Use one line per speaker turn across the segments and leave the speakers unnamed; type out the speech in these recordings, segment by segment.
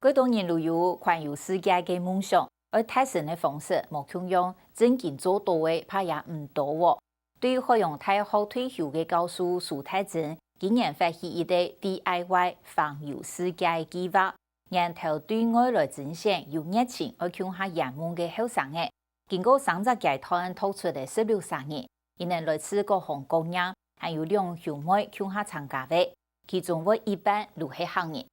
许多人都有环游世界嘅梦想，而泰神嘅方式冇強用，真正做到嘅怕也唔多喎。对于海洋大学退休嘅教授苏泰珍，今年发起一个 DIY 环游世界嘅计划，让头对外来征选有热情而向下圆梦嘅后生嘅，经过3只阶段突出嘅16生日，伊能来自各行各业，还有2兄妹向下参加嘅，其中有一半都系行业。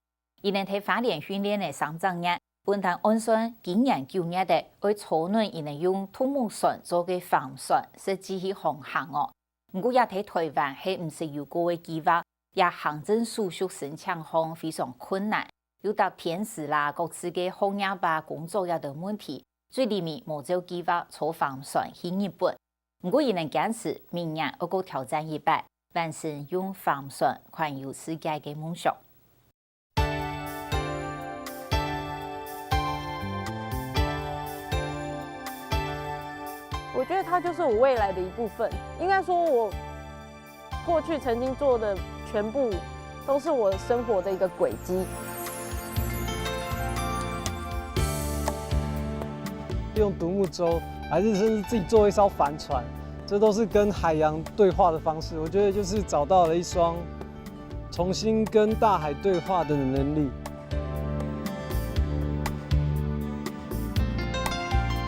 伊能喺花莲训练嘅3整日，本堂按算今年9月的，为操练伊能用土木船做嘅帆船设计去航行哦。不过也喺台湾係唔是有過嘅計劃，也行政手續申請項非常困難，有搭偏時啦，各自嘅行業吧工作也有問題，最裡面冇做計劃坐帆船去日本。不過伊能堅持明年我個挑戰100，完成用帆船環遊世界嘅夢想。
我觉得它就是我未来的一部分。应该说，我过去曾经做的全部都是我生活的一个轨迹。
用独木舟，还是甚至自己做一艘帆船，这都是跟海洋对话的方式。我觉得就是找到了一双重新跟大海对话的能力。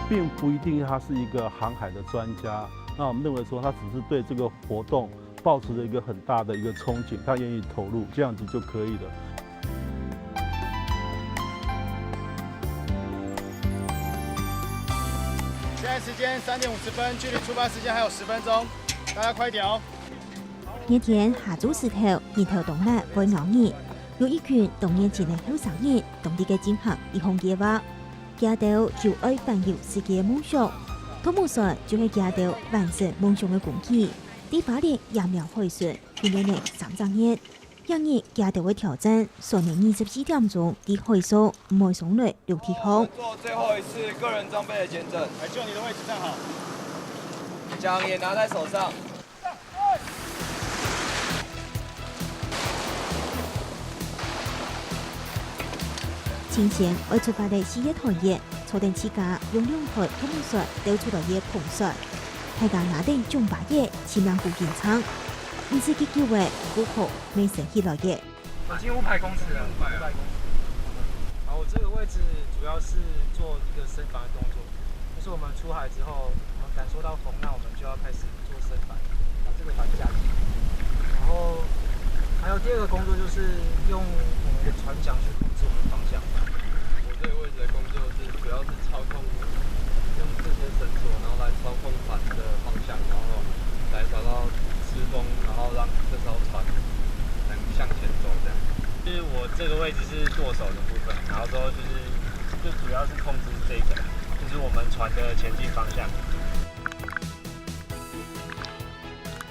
并不一定他是一个航海的专家，那我们认为说他只是对这个活动抱持着一个很大的一个憧憬，他愿意投入，这样子就可以了。
现在时间3点50分，距离出发时间还有10分钟，大家快点哦！
呢天下早時頭，日頭凍咧會熬熱，有一群動年前嘅後生人，同啲嘅進行一項計劃。家到就愛環遊世界嘅夢想，土木船就係家到完成夢想嘅工具。啲花蓮廿苗海船訓練嚟3整日，翌日家到嘅挑戰，昨年24點鐘啲海數唔會送嚟6天空。
做最後一次個人裝備的檢整，
來就你的位置站好，
槳也拿在手上。
前前愛出發嚟4月台日，坐定次架用2台土木船丟出來嘅盤船，大家拿定中把嘢前面顧建倉，唔是結叫嘅顧客未成起來嘅。
已經500公尺了，500公尺。好，我這個位置主要是做一個升帆的動作，就是我們出海之後，我們感受到風浪，我們就要開始做升帆，把這個帆架起。然後還有第2個工作就是用我們的船槳去控制我們的方向。
我這個位置的工作是主要是操控，用這些繩索，然後來操控帆的方向，然後來找到支風，然後讓這艘船能向前走這樣。
就是我這個位置是舵手的部分，然後之後就主要是控制這個，就是我們船的前進方向。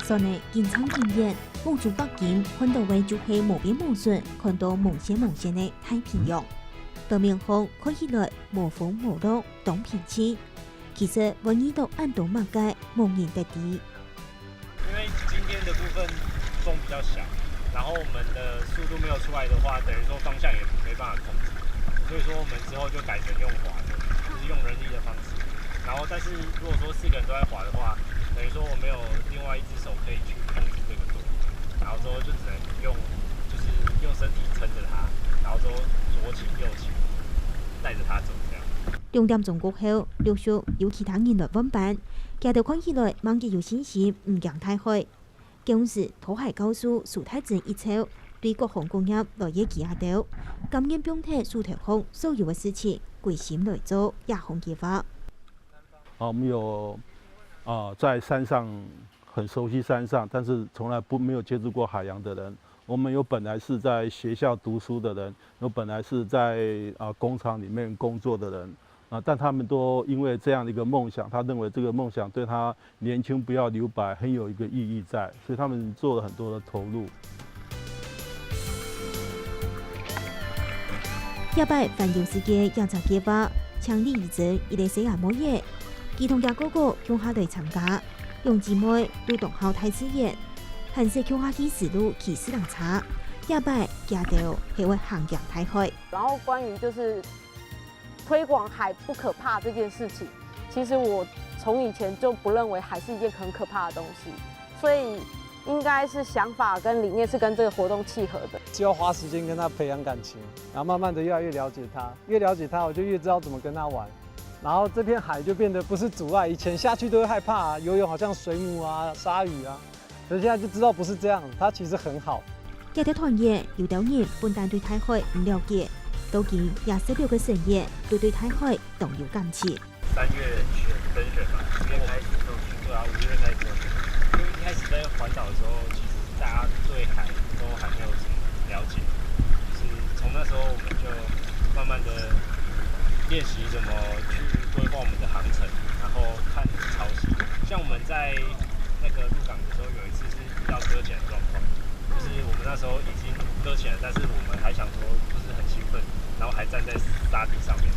所以建倉經驗，夢中北京看到嘅就係無邊無盡，看到夢想嘅太平洋。白面風看起來無風無浪，當平靜。其實我遇到按到馬街無人的地。
因為今天的部分風比較小，然後我們的速度沒有出來的話，等於說方向也沒辦法控制，所以說我們之後就改成用划的，就是用人力的方式。然後但是如果說4個人都在划的話，等於說我沒有另外一隻手可以去控制這個舵，然後之後就只能就是用身體撐着它，然後之後左傾右傾，帶着它走這樣。
2點鐘過後，陸續有其他人來揾班，行到看起來猛嘅有信心，唔驚太海。當時土海教授蘇泰珍一籌，對各行各業來嘢記下到，感恩表態蘇台空所有嘅事情，歸心來做一項計劃。
我們有在山上很熟悉山上，但是從來沒有接觸過海洋的人。我們有本來是在學校讀書的人，有本來是在工廠裡面工作的人，但他們都因為這樣的一個夢想，他認為這個夢想對他年輕不要留白很有一個意義在，所以他們做了很多的投入。
100環遊世界養殖計劃，強力移植一類西亞模業，兒童家哥哥向下來參加，用姊妹都當好太資源。韓式向下去絲路去4輛車，亚摆加到系为行洋大海。
然后关于就是推广海不可怕这件事情，其实我从以前就不认为海是一件很可怕的东西，所以应该是想法跟理念是跟这个活动契合的。
就要花时间跟他培养感情，然后慢慢的越来越了解他，越了解他，我就越知道怎么跟他玩。然后这片海就变得不是阻碍，以前下去都会害怕啊，游泳好像水母啊、鲨鱼啊，可是现在就知道不是这样，它其实很好。
亚条团员有导人本但对大海唔了解，到今也识了个成员对大海动有感情。
3月分选嘛，4月开始都对啊，5月开始。因为一开始在环岛的时候，其实大家对海都还没有什么了解，就是从那时候我们就慢慢的练习怎么去规划我们的航程，然后看潮汐。像我们在那个入港的时候，有一次是遇到搁浅的状况，就是我们那时候已经搁浅了，但是我们还想说就是很兴奋，然后还站在沙地上面。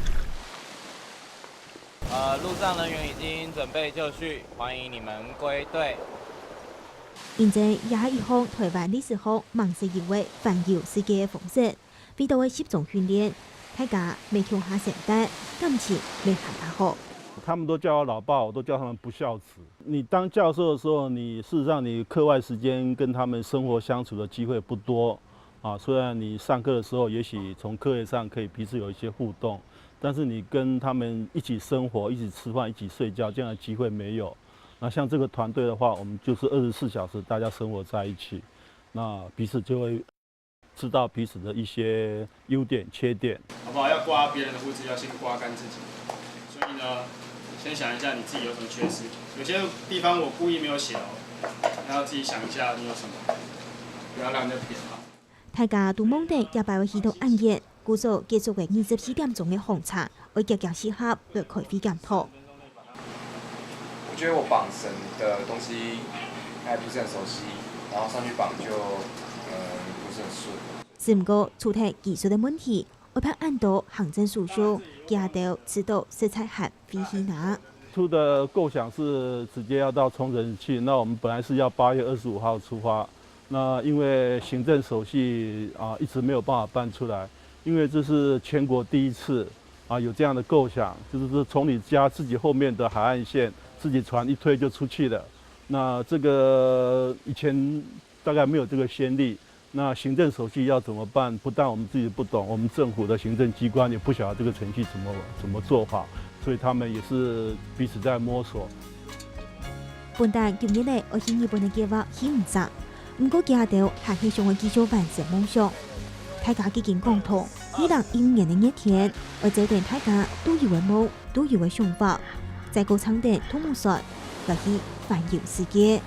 路上人员已经准备就绪，欢迎你们归队。
现在也係一項台灣歷史學盲世協會環遊世界嘅方式，為到嘅協眾訓練，大家未跳下成單，感情未行得好。
他们都叫我老爸，我都叫他们不孝子。你当教授的时候，你事实上你课外时间跟他们生活相处的机会不多啊。虽然你上课的时候，也许从课业上可以彼此有一些互动，但是你跟他们一起生活、一起吃饭、一起睡觉这样的机会没有。那像这个团队的话，我们就是24小时大家生活在一起，那彼此就会知道彼此的一些优点、缺点。
好不好？要刮别人的胡子，要先刮干自己。所以呢，先想一下你自己有什么缺失，有些地方我故意没有寫然後自己想一下你有什麼，不要讓人家扁嘛。
大家都忙地也擺為系統暗夜，故早結束嘅24點鐘嘅紅茶，為夾夾適合來開會檢討。
我覺得我綁繩的東西還不是很熟悉，然後上去綁就不是很順。
只不過出題技術的問題，我怕按到行政叔叔加到知道食材盒飛去拿。
出的构想是直接要到冲绳去，那我们本来是要8月25号出发，那因为行政手续一直没有办法办出来，因为这是全国第一次有这样的构想，就是从你家自己后面的海岸线。自己船一推就出去了，那这个以前大概没有这个先例。那行政手续要怎么办？不但我们自己不懂，我们政府的行政机关也不晓得这个程序怎么做法，所以他们也是彼此在摸索。
本但今日嚟我喺日本嘅計劃起唔實，唔過加到係希望繼續完成夢想。大家已經共同2015年嘅一天，我這段大家都以為夢，都以為想法。在高倉的土木所，來去環遊世界。